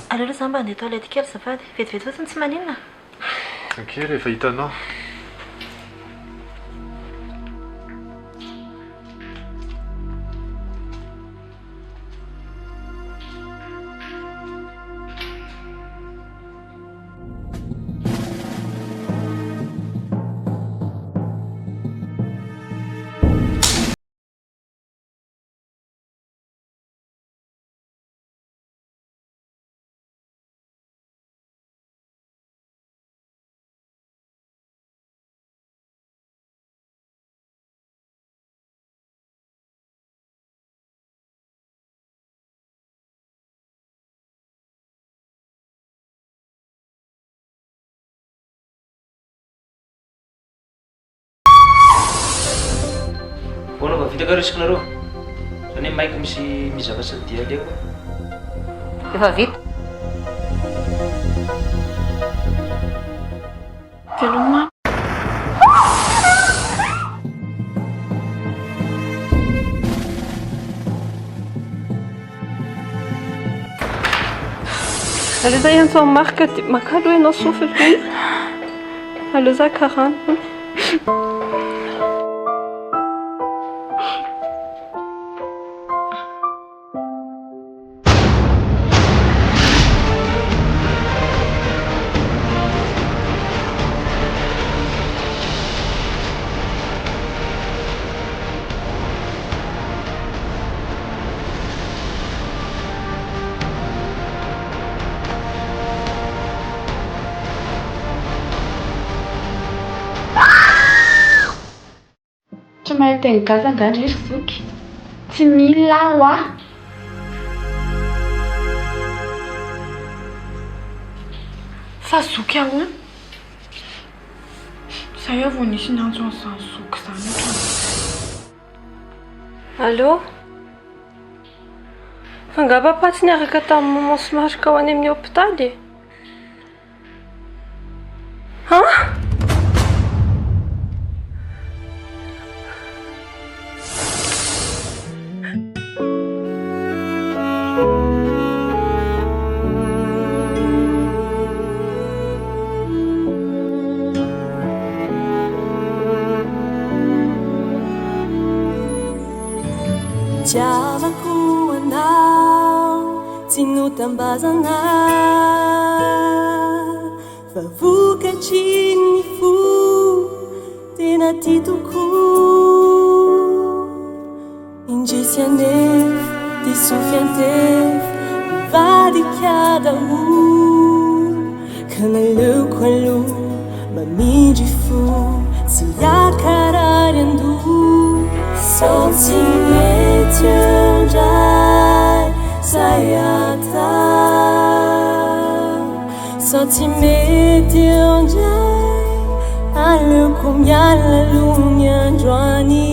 Aleo aloha zany mba andeha toilette kely zafady. Vetivety fotsiny tsy maninona. Okey, rehefa hitanao. Bona va vita kariskanareo zany hoe maika misy mizavatra dia aleko Efa vita. Veloma. Allô za ihany fa marka makalo hoe anao sofy ilay. Allô za 40. Tsy mahay teny gasy angany izy zoky. Tsy mila ho ah. Fa zoky ahoana? Zay avy vao nisy nanjo an'izany zoky izany ohatrany. Allô? Fa angamba patsy niaraka tamin'ny maman Somarika ho any amin'ny hôpitaly? Ha? Tiavako anao tsy notambazana fa vokatry ny fo tena ty tokoa indrisy anefa disofy antefy mivadikadamo ka naleoko aloha mamindry fo tsy akarary andoha sao tsy mety andray zay atao sao tsy mety andray aleoko miala aloha ny androany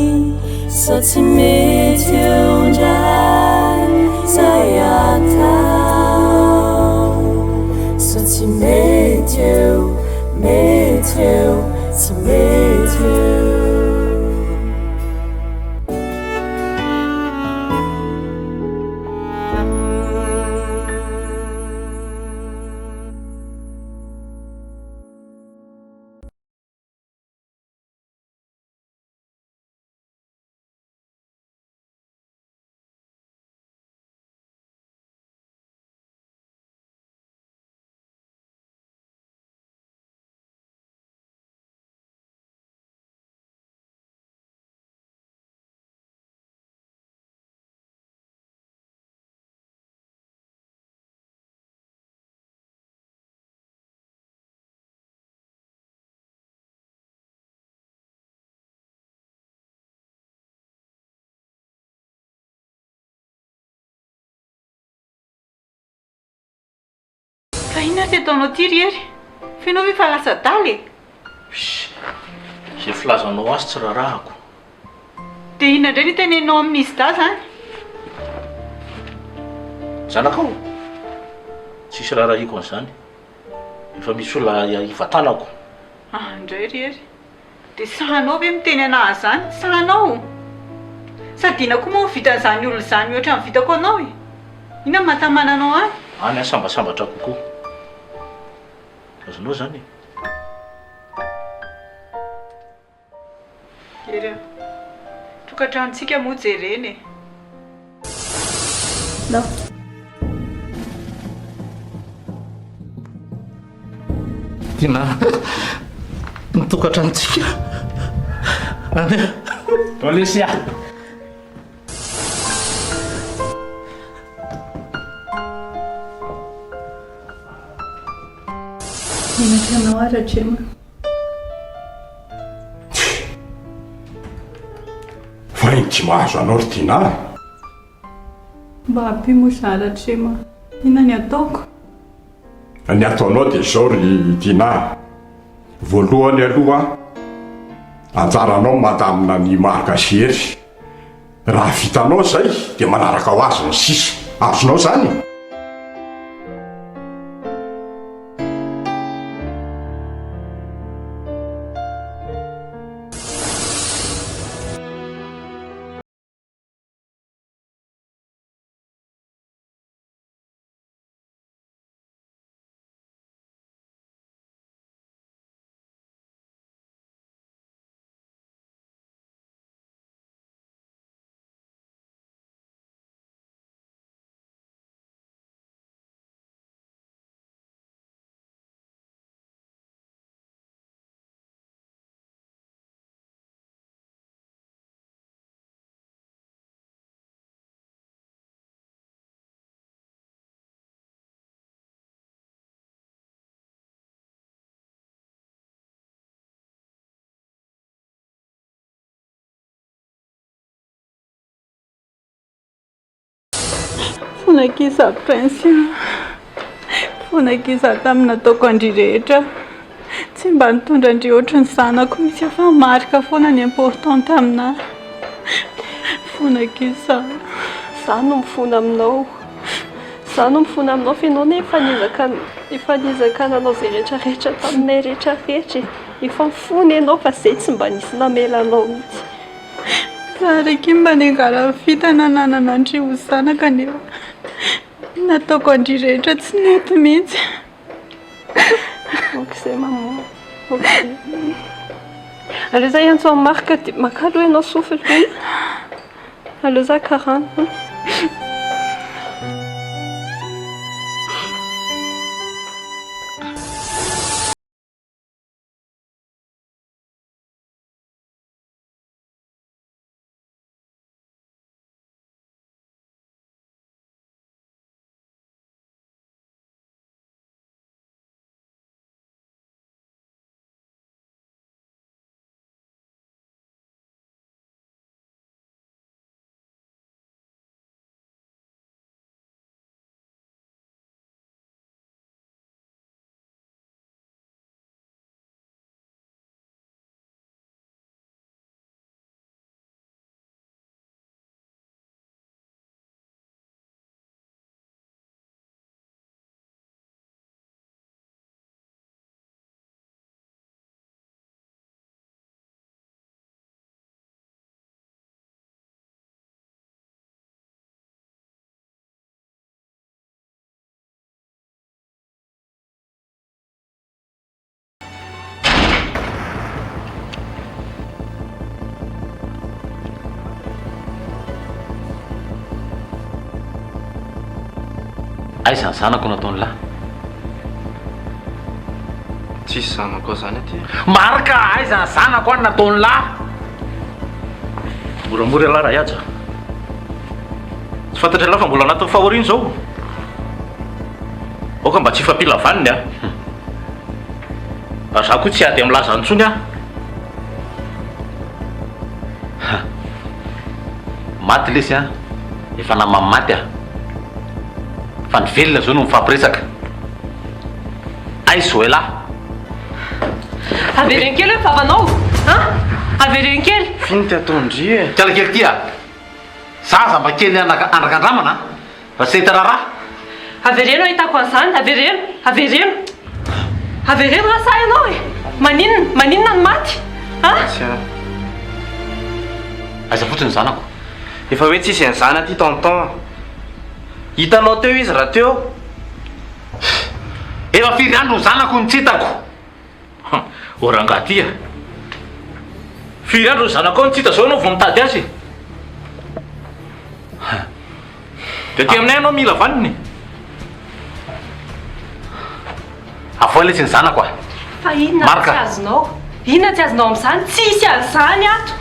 sao tsy mety andray zay atao sao tsy mety eo tsy mety eo. Fa inona ty ataonao ty riery? Fa ianao ve fa lasa daly? zay filazanao azy tsy rarahako. Dia inona indray ny tenenao amin'izy da zany? Zanakao tsisy rarahiko an'izany efa misy olona hivatanako. Indray riery. Dia sahanao ve miteny anazy zany? Sahanao? sady ina koa moa vita an'izany olona izany mihoatra ny vitako anao e. Ina mahatamana anao any? Any a sambasambatra kokoa. Azonao zany. Kera. Tokatranontsika moa jereny e. Non. Tina, mitokatrantsika. Polisia. Ninatianao ara Gemma. Fa iny tsy mahazo anao ry Tina. Mba ampimozara Gemma. Ina ny ataoko? Ny ataonao dia izao ry Tina. Voalohany aloha anjaranao mandamina ny mahagasery. Raha vitanao zay dia manaraka ho azy ny sisa. Azonao zany? Fonakisa Prince. Fonakisa tamina nataoko andry rehetra. Tsy mba nitondra andry ohatry ny zanako misy efa marika foana ny importante aminahy. Fonakisa. Za no mifona aminao. Za no mifona aminao fa ianao efa nizakana zay rehetrarehetra taminay rehetrarehetra. Efa mifona ianao fa zay tsy mba nisy namelanao mihitsy. Za reky mba nengara fitana nanana andry ho zanaka nefa nataoko andry rehetra tsy nety mihitsy. Ok maman. Ok. Allô ça y est en marque makalo ianao souffle. Allô ça 40. Aiza ny zanako nataony lahy? Tsisy zanako zany aty. Marika aiza ny zanako any nataony lahy? Moramora lahy raha iaja. Tsy fantatry lahy fa mbola anatin'ny fahoriany zao. Oka mba tsy fampilavaniny a. Fa za koa tsy ady am'laza antsony a. Maty lesy a. Efa namamy maty a. Fa ny velona zao no mifampiresaka. Aiza hoe lahy? Avereny kely hoe vavanao. Avereny kely. Finy ty ataondry e. Tiala kely ty a. Zaza mba kely andrakan-dramana. Fa tsy hita raha. Avereno hitako an'izany. Avereno. Avereno raha sa ianao e. Maninona ny maty? Tsy a. Aiza fotsiny zanako? efa hoe tsisy an'izany aty tonton. Hitanao teo izy raha teo. Efa firy andro ny zanako ny tsitako. Orangaty. Firy andro ny zanako ny tsita zao anao vao mitady azy. Dia ty aminay anao mila vaniny. Avoaletsy ny zanako. Fa inona tsy azonao? Inona tsy azonao amin'izany? Tsisy an'izany ato.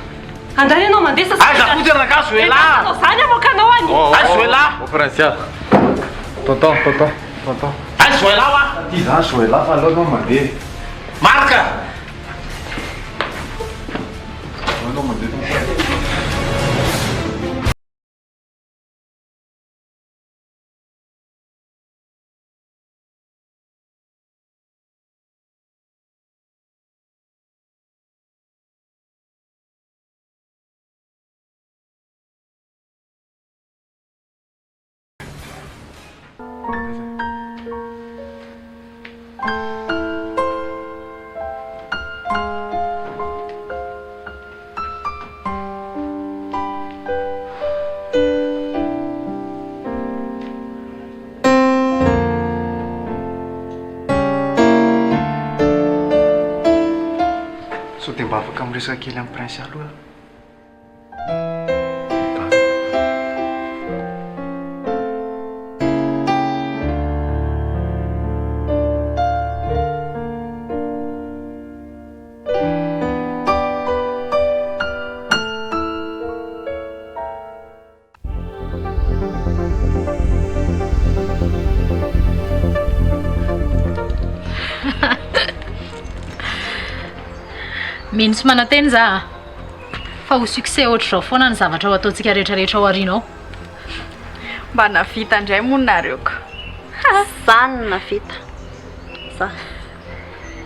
Andray ianao mandeha sa Aiza fotsy ranaka Zoela. Zany avoakanao any. Ai Zoela. Francia. Tonton. Ai Zoela wa. Ty zany Zoela fa aleo mandeha. Marka. Aleo mandeha. So dia mba afaka miresaka kely amin'ny prince aloha. Mino tsy mananteny za fa ho succès ohatr'izao foana ny zavatra ho ataontsika rehetrarehetra ao aoriana ao. Mba navita indray moa nareo ka. Zany navita. Za.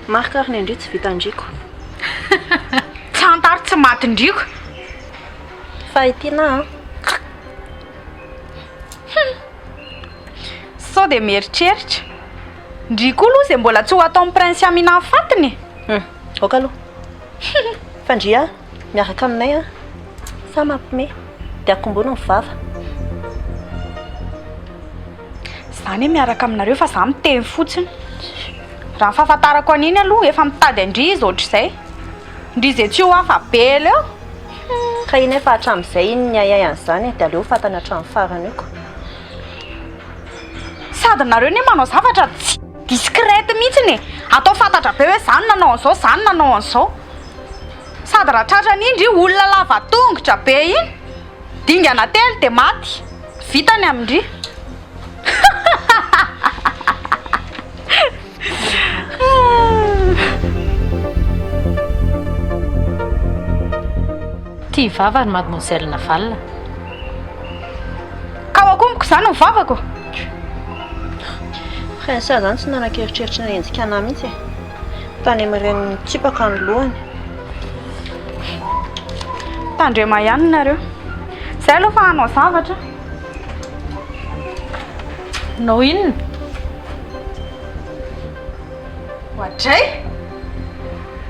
Marika ary ny indri tsy vita andriko. Tantara tsy maty ndriko. Fa itiana Sao dia mieritreritra. Ndriko aloha izay mbola tsy ho atao prince amina fatiny. Oka aloha. Fandria miaraka aminay sa mampime dia akombona ny vava. Zany miaraka aminareo fa za miteny fotsiny. Raha ny fahafantarako an'iny aloha efa mitady andry izy ohatr'izay. Ndry izay tsy ho hafa be leo. Ka iny efa hatramin'izay iny ny ayay an'izany dia aleo fatana hatramin'ny farany iko. Sady nareo ne manao zavatra tsy discrète mihitsiny. Atao fantatra be hoe zany nanao an'izao, zany nanao an'izao. Sady raha tratrany indry olona lava tongotra be iny dingana telo dia maty. Vitany amindry. Ty vava ny mademoiselle Naval. Ka ho akomboko zany ny vavako. Prince zany tsy nanan-keritreritra ny endrika anahy mihitsy. Tany amin'ireny tsipaka ny lohany. Tandrema ihany nareo. Zay aloha fa hanao zavatra. Nao inona? Ohatray.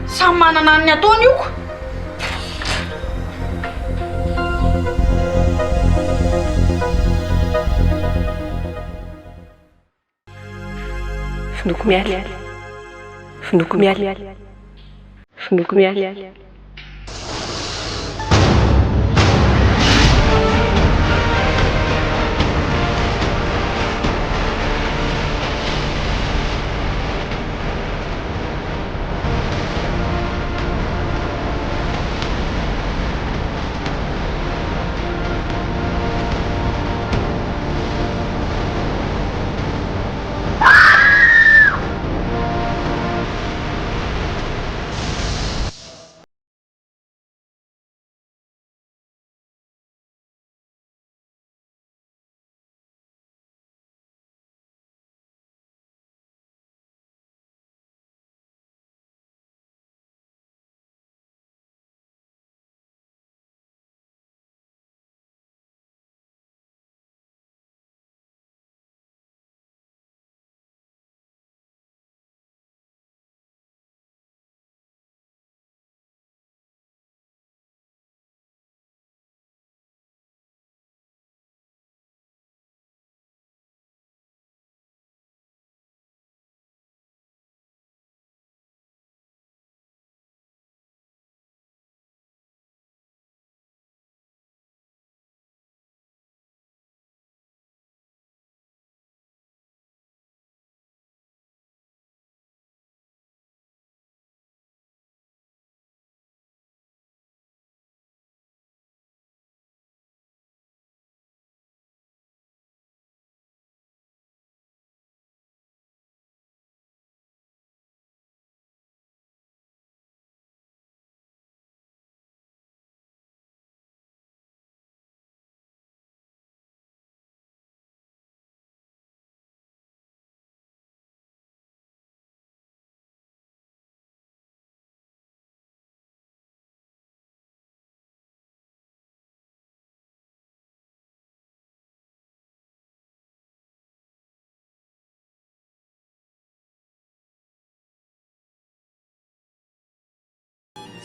Samy manana ny ataony io ko. Finoko mialy. Finoko mialy. Finoko mialy.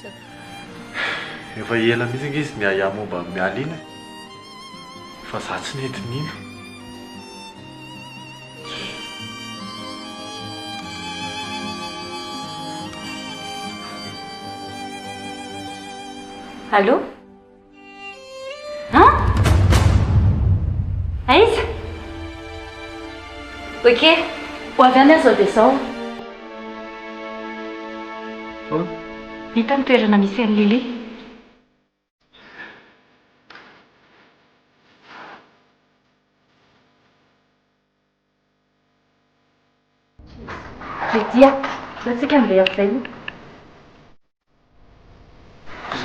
fotsiny. Efa ela mihitsy nge izy miaya momba mialina fa za tsy nety nino. Allô? Hein? Aiza? Ok. Ho avy any zao dia zao. Hita ny toerana misy an'i Lily. Lydia, tsika andeha avy izay.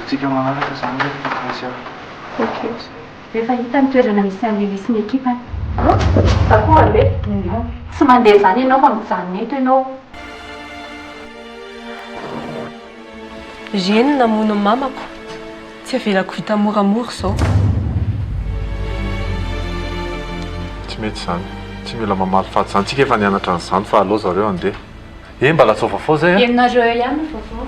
Tsika manaraka izany hoe Ok. Rehefa hita ny toerana misy an'i Lily sy ny ekipany. Za koa mandeha. Tsy mandeha izany ianao fa mijanona eto ianao. Geny namono mamako. Tsy avelako vita moramora izao. Tsy mety izany. Tsy mila mamaly faty izany. Tsika efa nianatra an'izany fa aleo zareo andeha. Mba latsofa fao zay a. Ianareo ihany vaovao.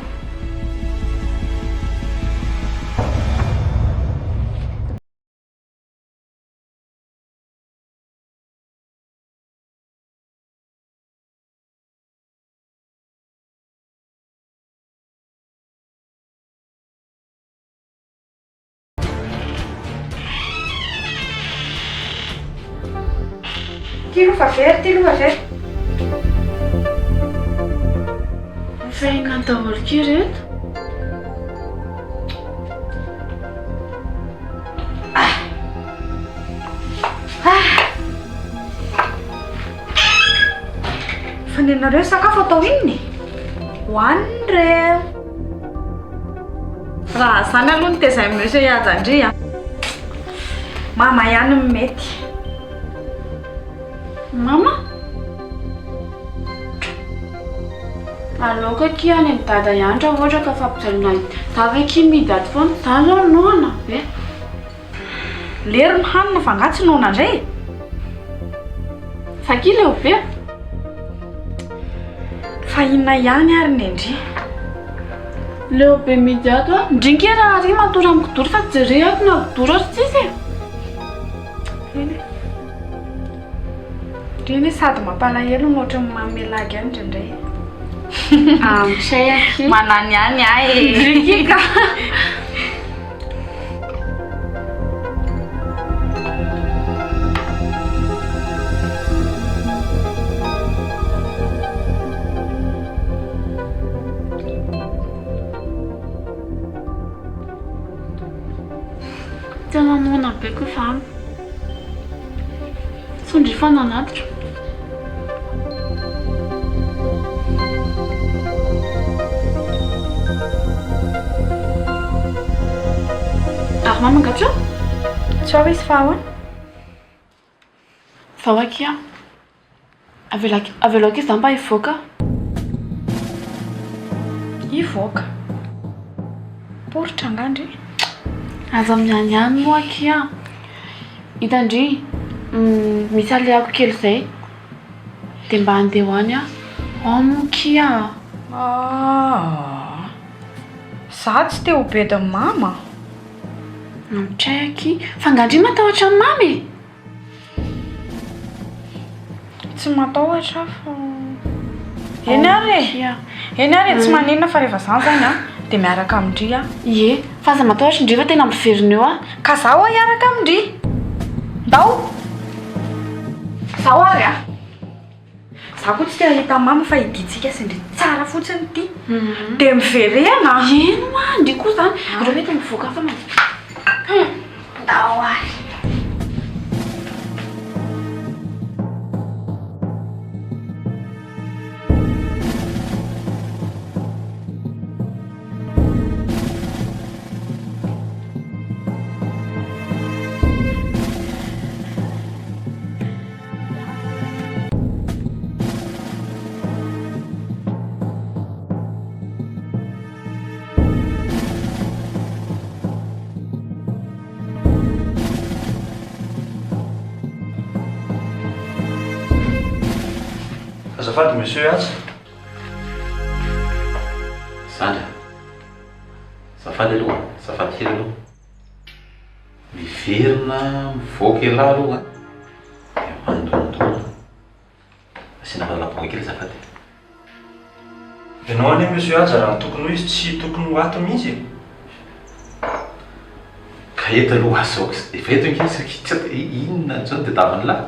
Ty lofa very. Mifaingana daholo kely reto. Fa ny anareo sakafo atao inony? Hoaniny reo. Raha zany aloha ny tezay monsieur iadandry a. Mama ihany no mety. Mama? Aloka kia any amin'ny dada ihany raha ohatra ka fampijalina dava kia midady foana. Za aloha noana be. Lery ny hanina fa nga tsy noana indray. Fa kia leo be. Fa inona ihany ary ny endry. Leo be midady a. Ndrinky raha ary matory amin'ny kidoro fa jereko na kidoro ary tsisy. Reny sady mampalahelo no ohatran'ny mamelagy ihany indraindray. Say aky. Manany ihany ahy. Ndrinky ka. Tena noana be koa fa sondry fa nanatitra. Ary mama angatreo? Tsy ao izy fa ahoana? Vao aky a. Avelako izy mba hivoaka. Hivoaka? Poritra angandry? Aza mianiany moa aky a. Hitandry, misy aleako kely izay. Dia mba handeha hoany a. Amoky a. Za tsy te ho bedy mama. Traiky. Fa angandry matahotra ny mamy. Tsy matahotra fa... Eny ary tsy maninona fa rehefa zany zany a dia miaraka amindry a. Ie, fa aza matahotra indray fa tena miverina eo a. Ka zaho a hiaraka amindry. Ndao! Zaho ary a. Zaho koa tsy te hahita mama fa hiditsika sendry tsara fotsiny ity. Dia miverena. Eno a, ndry koa zany. Ireo hoe tena mivoaka fa ndao ary. Azafady monsieur aza. Sandra. azafady aloha, azafady kely aloha. Miverina, mivoaka elahy aloha. Mandondona. Asiana valaboaka kely azafady. Ianao anie monsieur aza raha tokony hoe izy tsy tokony ho ato mihitsy. Ka eto aloha azo efa eto ngisy inona zao dia davany lahy.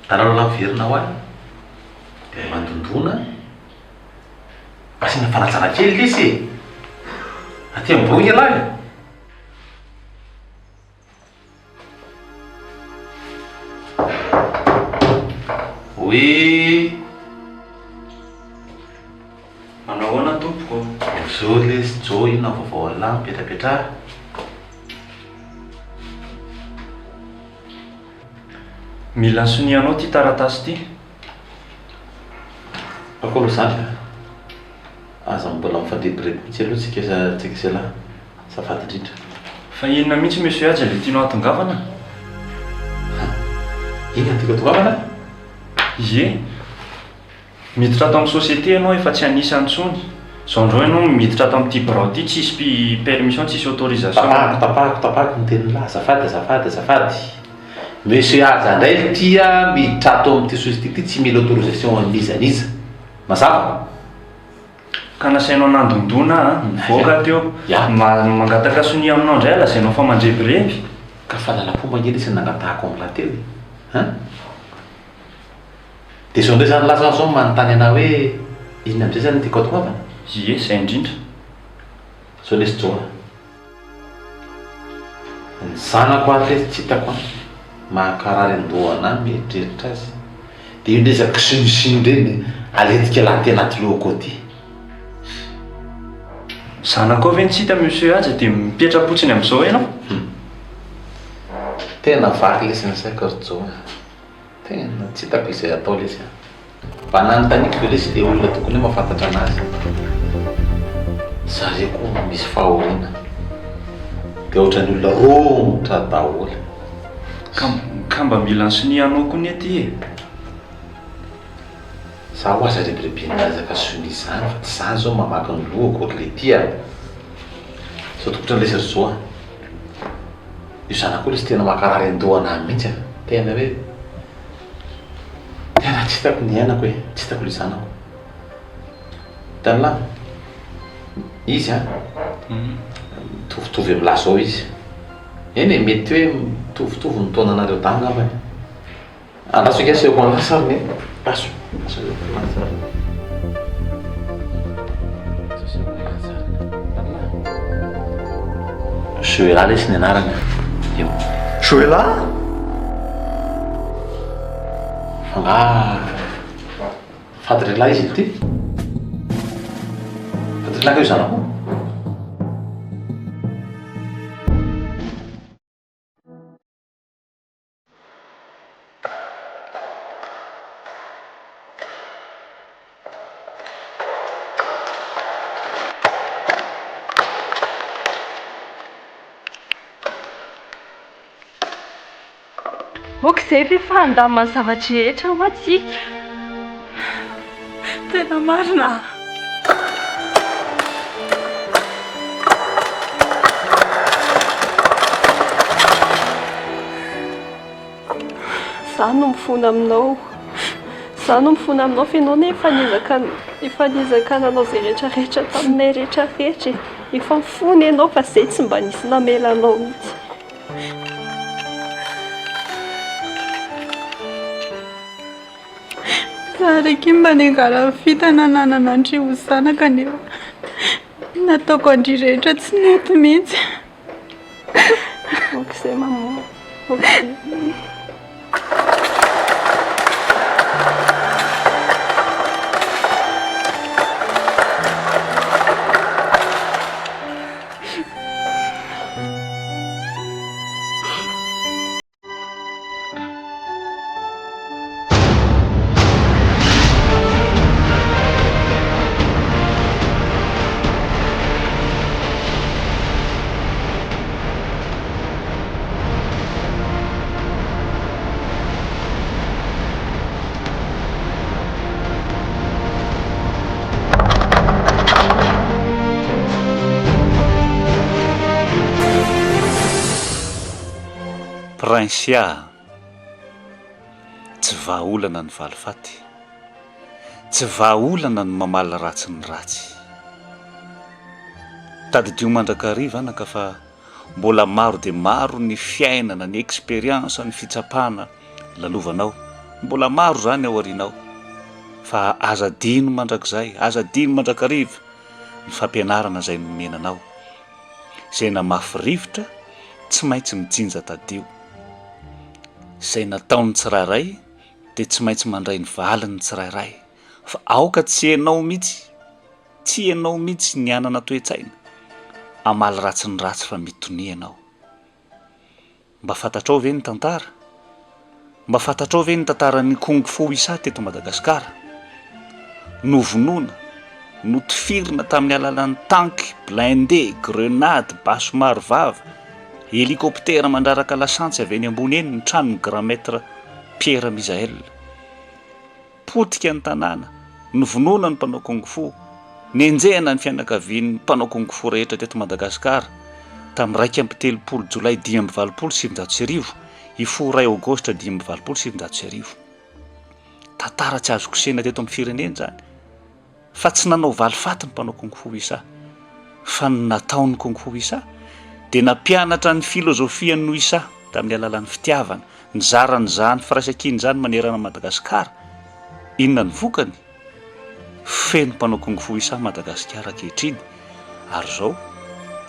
Tanao lahy miverina ho ahy. Dia mandondona. Asiana fanatsara kely lisy. Aty ambony lahy. Oui. Manao ahoana tompoko? Zao lesy jo inona vaovao lahy mipetrapetraha. Mila sonianao ty taratasy ty. Akory zany aza mbola mifandrebireby mihitsy aloha tsika sy lahy. Azafady indrindra. Fa inona mihitsy monsieur aza le tianao atongavana? Inona tiako atongavana? Ie. Miditra ato amin'ny société ianao efa tsy anisy antsony. Zao andreo ianao miditra ato amin'ity birao ty tsisy permission, tsisy autorisation. Tapahako ny tenin'lahy. Azafady. Monsieur aza indray tia miditra ato amin'ity société ty tsy mila autorisation an'izaniza. Mazava? Ka nasainao nandondona mivoaka teo. Mangataka sonia aminao indray lazainao fa mandrebireby. Ka fahalalam-pomba ngely isy nangatahako amin'lahy teo. Dia zao ndray zany laza zao manontany anao hoe inona amizay zany tiako atongavana? Ie, zay indrindra. Zao lesy joa. Ny zanako ary lesy tsy hitako mahakarary andohana mieritreritra azy. Dia io ndresaka sinosino reny aletika lahy ty anaty lohako ty. Zanako ve tsy hita monsieur aza dia mipetra-potsiny amin'izao ianao? Tena vaky lesy ny saiko ry joa. Tena tsy hitako izay atao lesy. Mba nanontaniako ve lesy dia olona tokony hoe mahafantatra anazy. Zareo koa misy fahoriana. Dia ohatran'ny olona romotra daholo. Ka mba mila ny sonianao koa ny aty e. Zaho aza rebirebe nazaka soni izany fa tsy izany zao mamaky ny lohako ohatry le tia. Zao tokotra ny lesy ry joa. Io zanako lesy tena mahakarary andohana mihitsy. Tena hoe tena tsy hitako ny ainako hoe tsy hitako le zanako. Hitan'lahy izy mitovitovy amin'ny lahy zao izy. Eny e mety hoe mitovitovy ny taonanareo damy ngambany. Andaso ngasy eo amin'ny lasariny e. Aso. Joela lesy ny anarana. Eo. Joela? Fady lehilahy izy ity. Fady lehilahy ka io zanako. Ok, izay efa handamana zavatra rehetra ho atsika. Tena marina. Zaho no mifona aminao. Zaho no mifona aminao fa ianao ne efa nizaka nanao izay rehetrarehetra taminay rehetrarehetra. Efa mifona ianao fa izay tsy mba nisy namelanao mihitsy. Zaraiky mba nengara fitana nananandry ho zanaka anefa nataoko andry rehetra tsy nety mihitsy. Ok, izay maman. Ok. Prinsia, tsy vahaolana ny valifaty, tsy vahaolana ny mamaly ratsy ny ratsy. Tadidio mandrakariva anaka fa mbola maro dia maro ny fiainana, ny expérience, ny fitsapana lalovanao. Mbola maro zany ao arinao. Fa aza dino mandrakizay, aza dino mandrakariva ny fampianarana izay nomenanao. Izay namafy rivotra tsy maintsy mijinja tadio. Izay nataony tsirairay dia tsy maintsy mandray ny valiny tsirairay. Fa aoka tsy hainao mihitsy, tsy hainao mihitsy ny anana toe-tsaina amaly ratsy ny ratsy fa mitony ianao. Mba fantatrao ve ny tantara? Mba fantatrao ve ny tantaran'ny kung fu Wisa teto Madagasikara? Novonoina, notifirina tamin'ny alalan'ny tanky, blindé, grenade, baso marovava, hélicoptère mandraraka lasantsy avy eny ambony eny ny tranon'ny grand maître Pierre Misael. Potika ny tanàna, novonoina ny mpanao kung fu, nenjehana ny fianakavian'ny mpanao kung fu rehetra teto Madagasikara tamin'ny 2 Jolay 2027 ifo 2 Aogositra 2027. Tantara tsy azo kosehana teto amin'ny firenena zany. Fa tsy nanao valifaty ny mpanao kung fu Wisa, fa ny nataon'ny kung fu Wisa dia nampianatra ny filozofian'ny Wisa tamin'ny alalan'ny fitiavana, ny zarany zany firaisan-kiny zany manerana Madagasikara. Inona ny vokany? Feno mpanao kung fu Wisa Madagasikara ankehitriny. Ary zao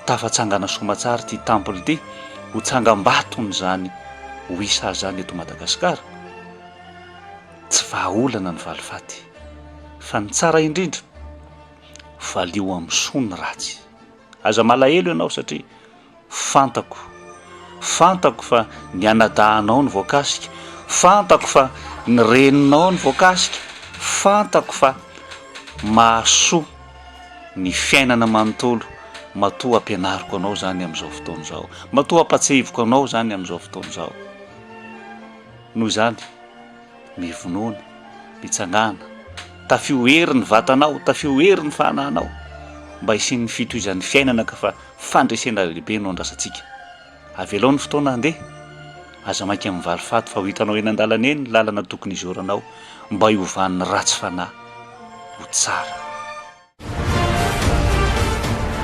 tafatsangana somatsara ty temple ty ho tsangam-batony zany Wisa zany eto Madagasikara. Tsy vahaolana ny valifaty, fa ny tsara indrindra valio amin'ny soa ny ratsy. Aza malahelo ianao satria fantako fa ny anadahanao ny voakasika, fantako fa ny reninao ny voakasika, fantako fa mahasoa ny fiainana manontolo. Matoa ampianariko anao zany amin'izao fotoana izao, matoa ampatsehiviko anao zany amin'izao fotoana izao. Noho izany mivonoana, mitsangana, tafiohery ny vatanao, tafiohery ny fanahinao mba hisin'ny fitohizan'ny fiainana ka fa fandresena lehibe no andrasantsika. Avelao ny fotoana andeha, aza mainka amin'ny valifaty fa ho hitanao eny an-dalana eny ny lalana tokony izoranao mba hiovan'ny ratsy fanahy ho tsara.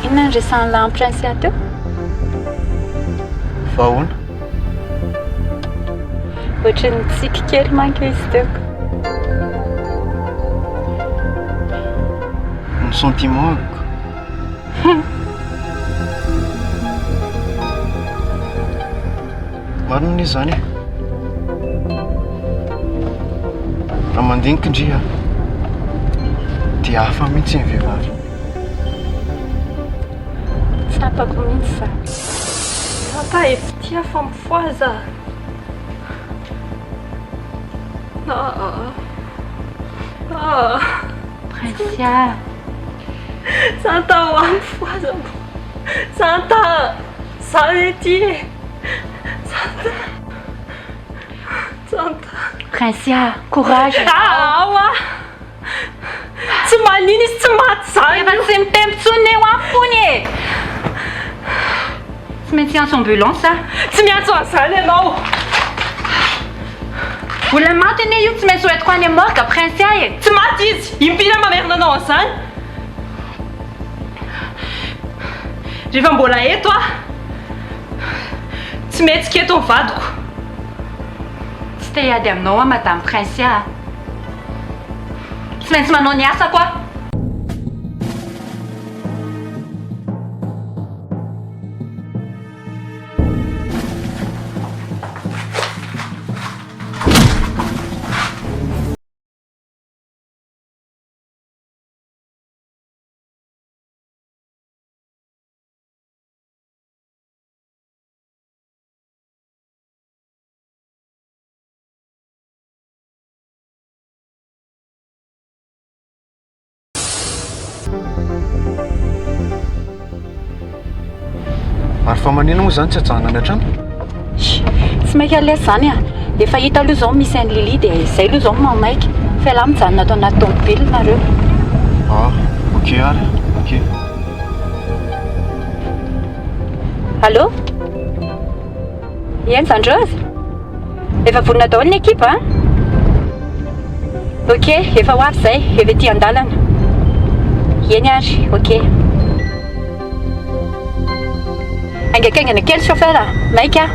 Inona ny resan'ny lahy Prinsia teo? Fa ahoana? Ohatran'ny tsiky kely manko izy teo. Ny sentiment ko. Marina ny zany e. Raha mandinika indriha dia hafa mihitsy ny vehivavy. Tsapako mihitsy za. Tsapa efa tia fa mifoaza. Prinsia. Santa ho mifoaza. Santa, za ety e. Santa. Prinsia, courage. Awa. Tsy manino izy tsy maty zany. Efa tsy mitempo tsony eo aminy e. Tsy maintsy antso ambulance. Tsy miantso an'izany ianao. Olona maty anie io tsy maintsy hoentiko any morgue Prinsia e. Tsy maty izy. Impina mamerina anao an'izany. Rehefa mbola eto tsy metsika eto ny vadiko. Tsy te hiady aminao madame Prinsia. Tsy maintsy manao ny asa koa. Ary fa manino moa zany tsy hajanona any an-trano? Tsy mainka alesa zany a. Efa hita aloha zao misy an'i Lily dia izay aloha zao mamaiky. Fa lahy mijanona atao anaty tomobily nareo. Ok ary, ok. Allô? Eny Sandrozy? Efa vonona daholo ny ekipa a? Ok, efa ho avy zay, efa ety an-dalana. Eny ary, ok. Aingakaingana kely chauffeur, maika.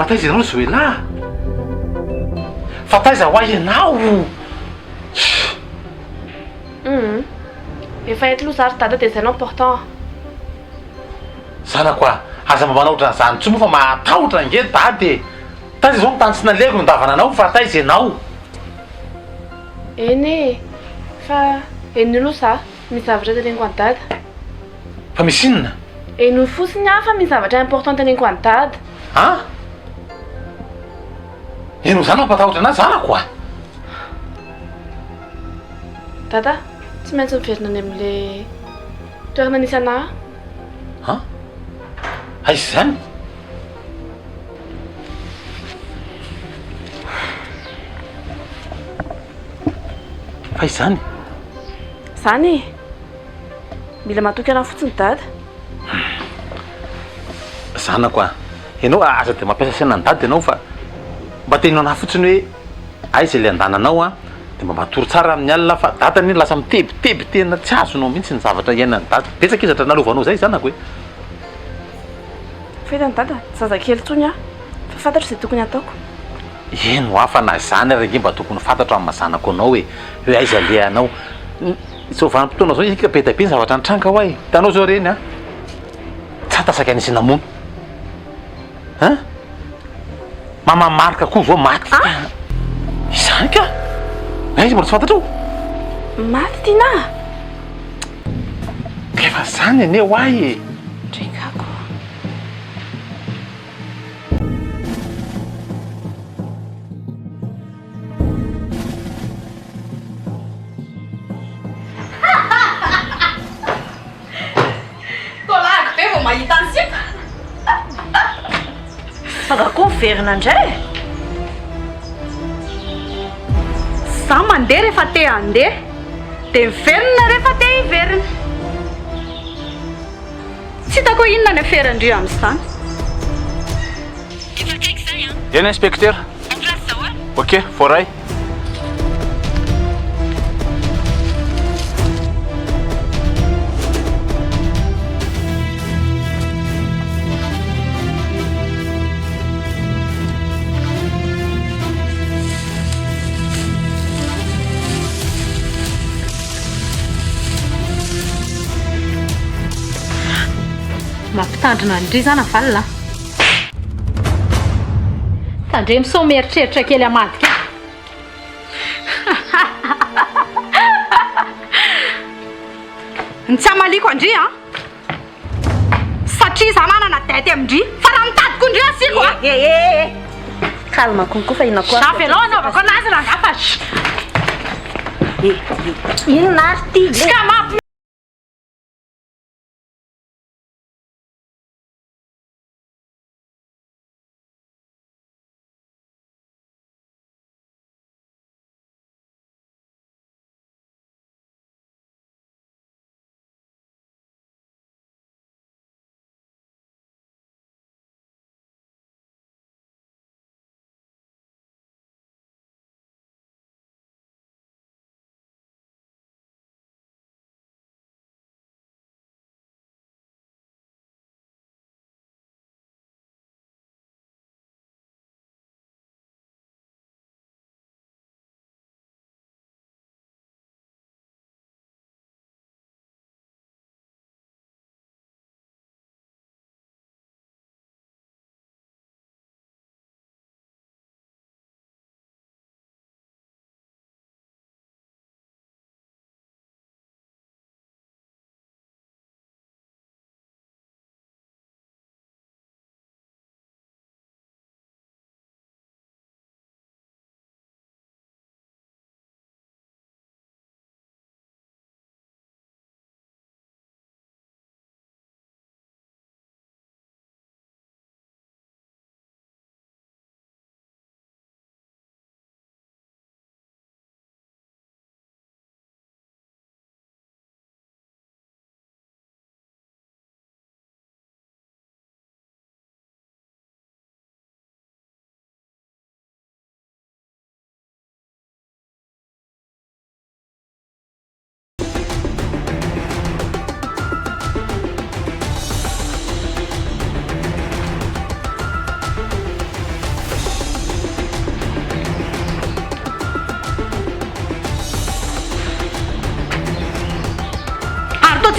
Fataiza ianao Zoela? Fataiza ho ahy ianao? Efa eto aloha zary dada dia zay no important. Zanako a, aza mba manaotra an'izany tsy moa fa matahotra nge dady. Taiza izao ny tany tsy naleko no ndavananao fa taiza ianao? Eny e, fa eny aloha za misy zavatra teneniko any dada. Fa misy inona? Eny fotsiny fa misy zavatra important teneniko any dada. Ha? Eno zany mampatahotra anazy zanako a? Dada, tsy maintsy miverina any amin'ilay toerana nisy anahy. Ha? Aiza zany? Fa izy zany? Zany e, mila matoky anahy fotsiny dada. Zanako a, ianao aza dia mampiasa saina ny dady ianao fa mba teninao anahy fotsiny hoe aiza ilay andananao a dia mba matory tsara amin'ny alina fa dada ny lasa mitebiteby tena tsy azonao mihitsy ny zavatra iainany dady. Betsaka izatra nalovanao zay zanako hoe. Fahitany dada, zazakely tsony aho, fa fantatro izay tokony ataoko. Eno hafa na zany ary mba tokony fantatro amin'ny mazanako anao hoe aiza le anao. Zao vanim-potoana zao isika be dia be ny zavatra nitranga ho ahy. Hitanao zao reny a, tsy hatasaka ny sinamono. Ha? Mamamarika koa vao maty. Izany ka? Aiza mbola tsy fantatrao? Maty tina? Efa zany ane ho ahy e. Dringako. Tolago be vao mahita ansika. Fangako miverina indray. Za mandeha rehefa te handeha, dia miverina rehefa te hiverina. Tsy hitako hoe inona ny aferandrio amin'izany. Efa akaiky izay a. Eny inspecteur? En place zao a. Ok, foray. Mampitandrina andry zana valina. Tandremo so mieritreritra kely amadika. Ny tsy amaliko andry a. Satria za manana dety amindry fa raha mitadiko indry asiko a. Calma konko fa inona koa? Za veloha anaovako anazy raha ngafa. Inona ary ty? Ska mapy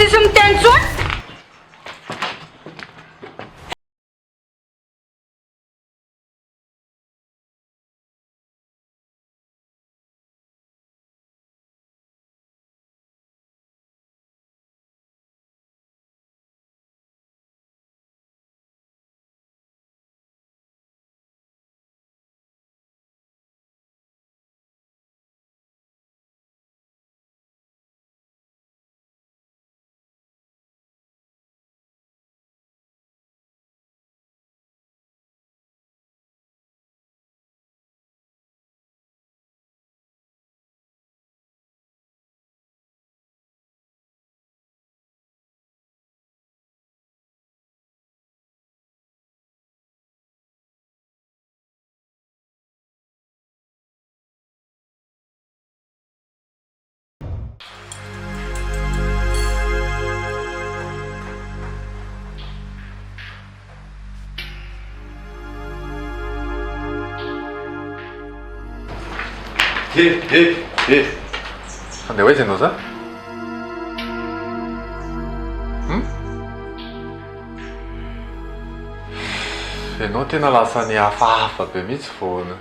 tsisy miteny tsony. Andeha hoaiza ianao za? Ianao tena lasa ny hafahafa be mihitsy foana.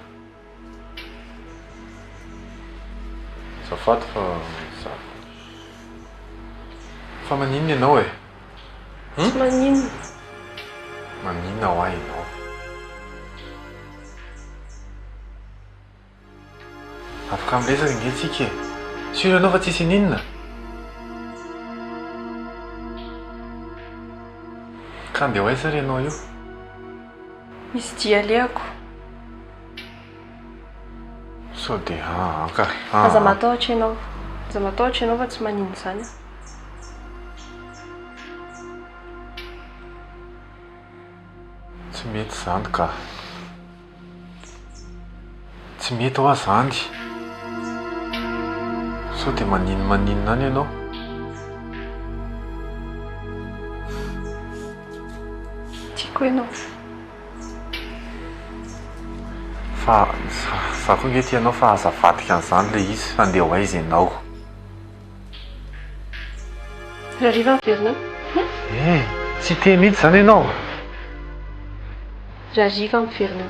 Azafady fa maninona ianao e? Tsy maninona. Maninona ho ahy ianao? Afaka miresaka nge tsika e. Siro ianao fa tsisy ninona? Ka andeha hoaiza ry ianao io? Misy dia liako. Sao dia ka. Aza matahotra ianao. Aza matahotra ianao fa tsy maninona izany. Tsy mety izany ka. Tsy mety ho azy izany. Sao dia maninona any ianao? Tiako ianao. Fa za koa nge tianao fa aza vadika an'izany ilay izy fa andeha ho aiza ianao? Raha riva miverina. Tsy te mihitsy izany ianao. Raha riva miverina.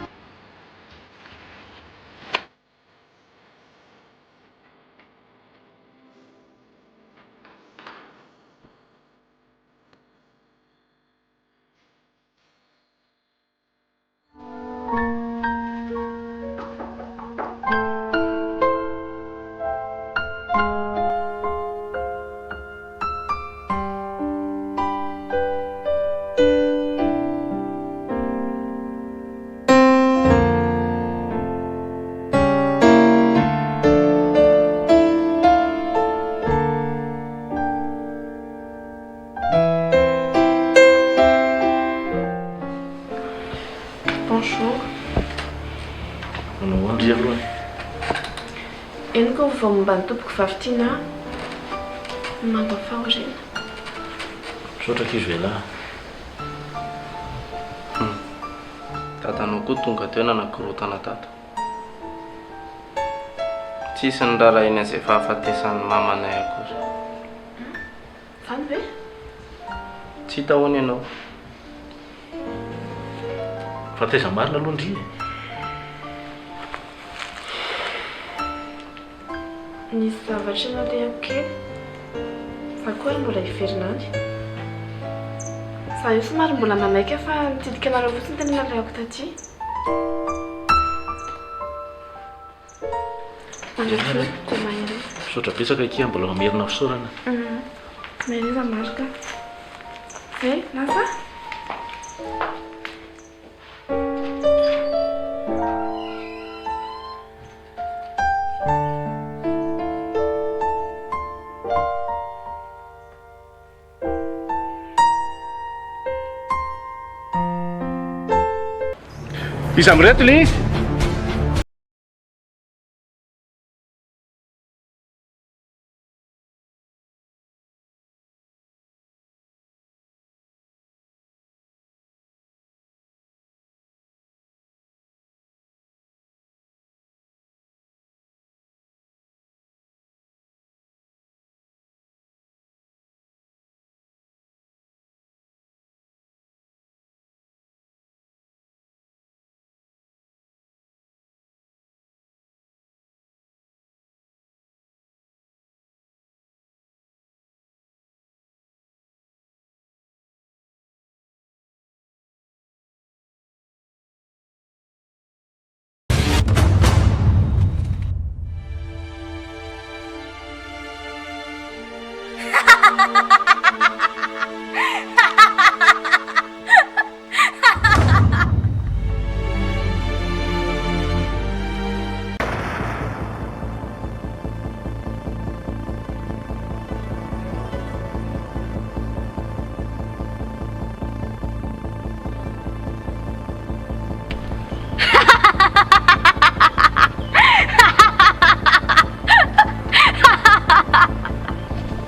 Eniko vao momba ny tompoko vavitiana mambafaho rena. Misaotra kivelahy. Tatanao koa tonga teo nanakorontana tata. Tsisy ny raharaha iny izay fahafatesan'ny mamanay akory. Zany ve? Tsy hita hoany ianao. Fateza marina aloha ndry e. Nisy zavatra nalehako kely. Fa koa mbola hiverina any. Za io somary mbola manaika fa nitsidika anareo fotsiny tena nalehako taty. Andreo dia mahery. Misaotra betsaka kia mbola mamerina fisaorana. Maheriza marika. Ve, lasa? Iza mireto li?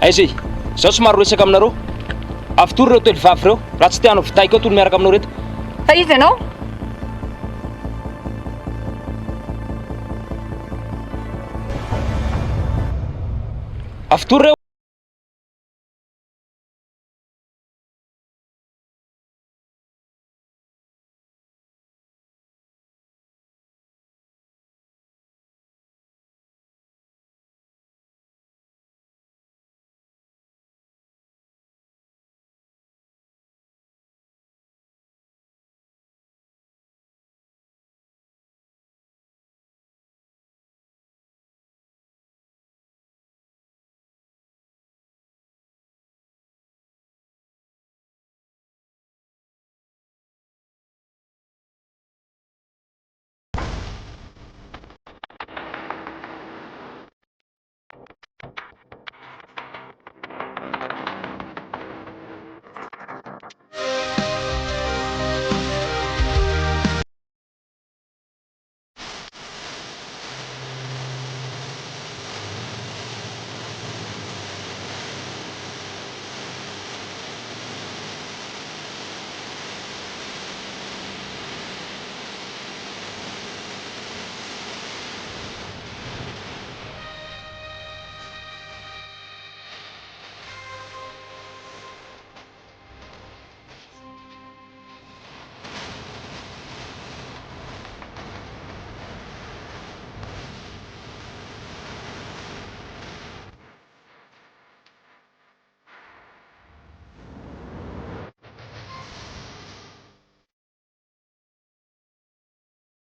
Aizay, zaho somary resaka aminareo. Avy tory ireo telo vavy ireo, raha tsy te-hanao vitaiko toy miaraka aminao reto. Fa izy ianao? Avy tory ireo.